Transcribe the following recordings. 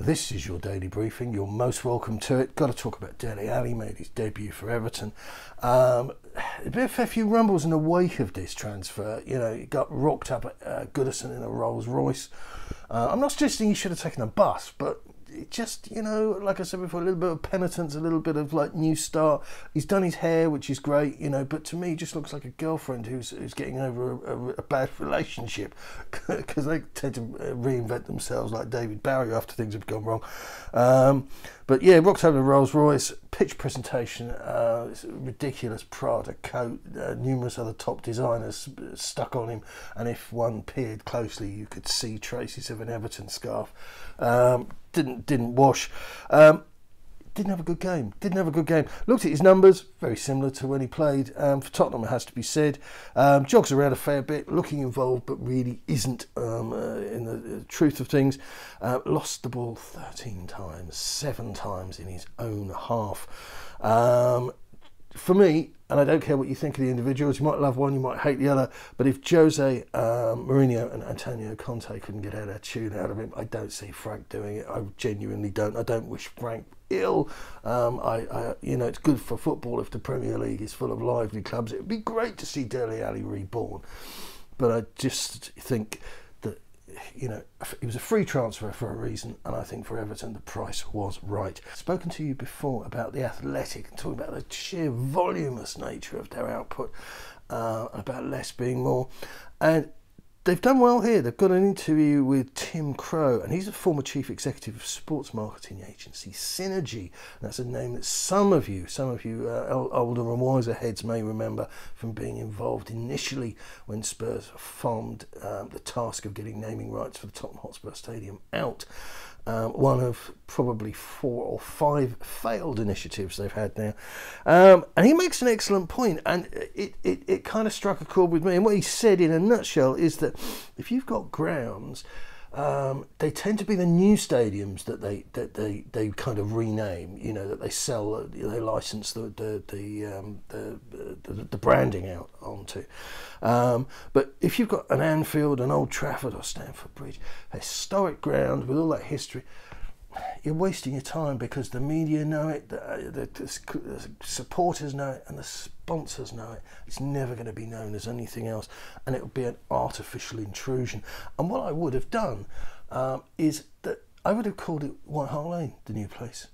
This is your daily briefing. You're most welcome to it. Got to talk about Dele Alli, made his debut for Everton. A fair few rumbles in the wake of this transfer. You know, he got rocked up at Goodison in a Rolls Royce. I'm not suggesting he should have taken a bus, but it just, you know, like I said before, a little bit of penitence, a little bit of like new start. He's done his hair, which is great, you know, but to me, he just looks like a girlfriend who's getting over a bad relationship, because they tend to reinvent themselves like David Bowie after things have gone wrong. But yeah, rocked over the Rolls Royce, pitch presentation, ridiculous Prada coat, numerous other top designers stuck on him, and if one peered closely, you could see traces of an Everton scarf. Didn't wash. Didn't have a good game. Looked at his numbers, very similar to when he played for Tottenham, it has to be said. Jogs around a fair bit, looking involved, but really isn't in the truth of things. Lost the ball 13 times, 7 times in his own half. For me, and I don't care what you think of the individuals, you might love one, you might hate the other, but if Jose Mourinho and Antonio Conte couldn't get out a tune out of him, I don't see Frank doing it. I genuinely don't. I don't wish Frank ill. You know, it's good for football if the Premier League is full of lively clubs. It would be great to see Dele Alli reborn, but I just think that, you know, it was a free transfer for a reason, and I think for Everton the price was right. I've spoken to you before about the Athletic and talking about the sheer voluminous nature of their output, about less being more, and they've done well here. They've got an interview with Tim Crow, and he's a former chief executive of sports marketing agency Synergy. That's a name that some of you older and wiser heads may remember from being involved initially when Spurs farmed the task of getting naming rights for the Tottenham Hotspur Stadium out. One of probably 4 or 5 failed initiatives they've had now. And he makes an excellent point, and it kind of struck a chord with me. And what he said in a nutshell is that if you've got grounds, they tend to be the new stadiums that they kind of rename, you know, that they sell, they license the branding out onto. But if you've got an Anfield, an Old Trafford or Stamford Bridge, a historic ground with all that history, you're wasting your time, because the media know it, the supporters know it, and the sponsors know it. It's never going to be known as anything else, and it would be an artificial intrusion. And what I would have done is that I would have called it White Hart Lane, the new place.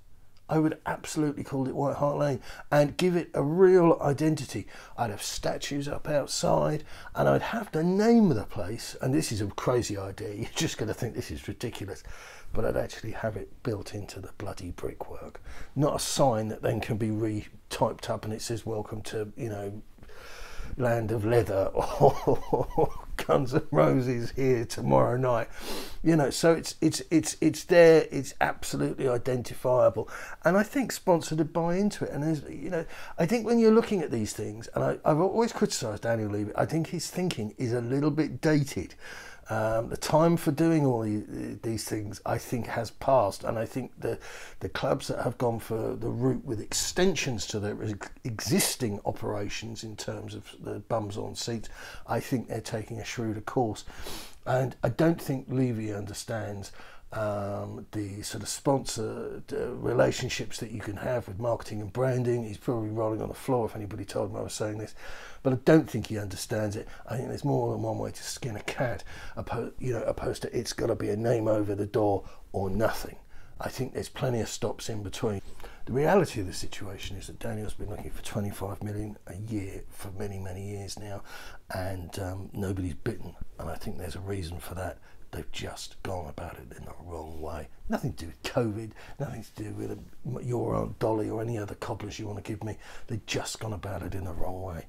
I would absolutely call it White Hart Lane and give it a real identity. I'd have statues up outside, and I'd have the name of the place, and this is a crazy idea, you're just going to think this is ridiculous, but I'd actually have it built into the bloody brickwork. Not a sign that then can be re-typed up and it says welcome to, you know, Land of Leather or Guns N' Roses here tomorrow night, you know. So it's there, it's absolutely identifiable, and I think sponsors would buy into it. And there's, you know, I think when you're looking at these things, and I've always criticised Daniel Levy, I think his thinking is a little bit dated. The time for doing all these things, I think, has passed, and I think the clubs that have gone for the route with extensions to their existing operations in terms of the bums on seats, I think they're taking a shrewder course. And I don't think Levy understands the sort of sponsor relationships that you can have with marketing and branding. He's probably rolling on the floor if anybody told him I was saying this, but I don't think he understands it. I think there's more than one way to skin a cat, opposed to it's got to be a name over the door or nothing. I think there's plenty of stops in between. The reality of the situation is that Daniel's been looking for 25 million a year for many, many years now, and nobody's bitten, and I think there's a reason for that. They've just gone about it in the wrong way. Nothing to do with COVID, nothing to do with your Aunt Dolly or any other cobblers you want to give me. They've just gone about it in the wrong way.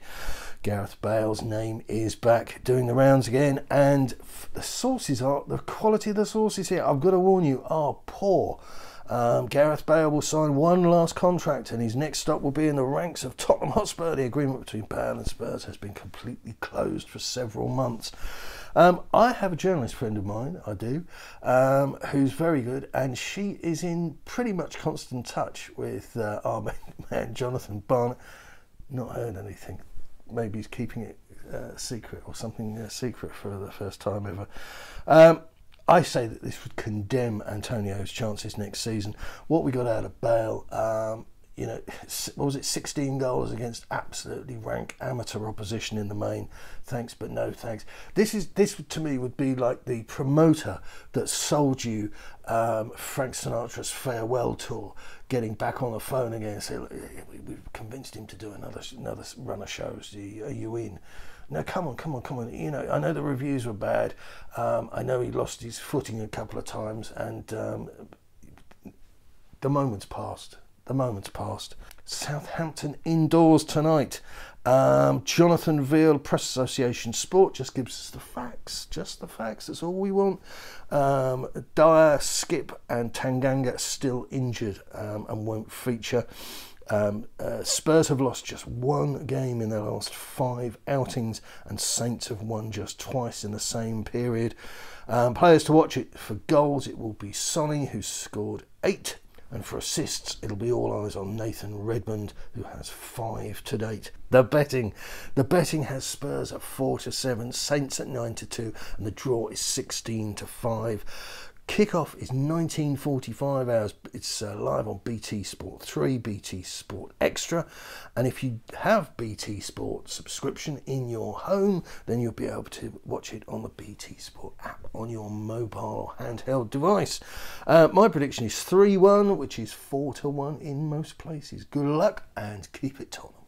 Gareth Bale's name is back, doing the rounds again, and the quality of the sources here, I've got to warn you, are poor. Gareth Bale will sign one last contract, and his next stop will be in the ranks of Tottenham Hotspur. The agreement between Bale and Spurs has been completely closed for several months. I have a journalist friend of mine, I do, who's very good, and she is in pretty much constant touch with our man Jonathan Barnett. Not heard anything. Maybe he's keeping it secret or something secret for the first time ever. I say that this would condemn Antonio's chances next season. What we got out of Bale, you know, what was it, 16 goals against absolutely rank amateur opposition in the main. Thanks, but no thanks. This to me would be like the promoter that sold you Frank Sinatra's farewell tour, getting back on the phone again and say, we've convinced him to do another run of shows. Are you in? No, come on. You know, I know the reviews were bad. I know he lost his footing a couple of times, and the moment's passed. Southampton indoors tonight. Jonathan Veal, Press Association Sport, just gives us the facts. Just the facts. That's all we want. Dyer, Skip, and Tanganga still injured and won't feature. Spurs have lost just one game in their last 5 outings, and Saints have won just twice in the same period. Players to watch it for goals, it will be Sonny, who's scored 8. And for assists, it'll be all eyes on Nathan Redmond, who has 5 to date. The betting has Spurs at 4-7, Saints at 9-2, and the draw is 16-5. Kickoff is 19:45 hours. It's live on BT Sport 3, BT Sport Extra. And if you have BT Sport subscription in your home, then you'll be able to watch it on the BT Sport app on your mobile or handheld device. My prediction is 3-1, which is 4-1 in most places. Good luck and keep it Tottenham.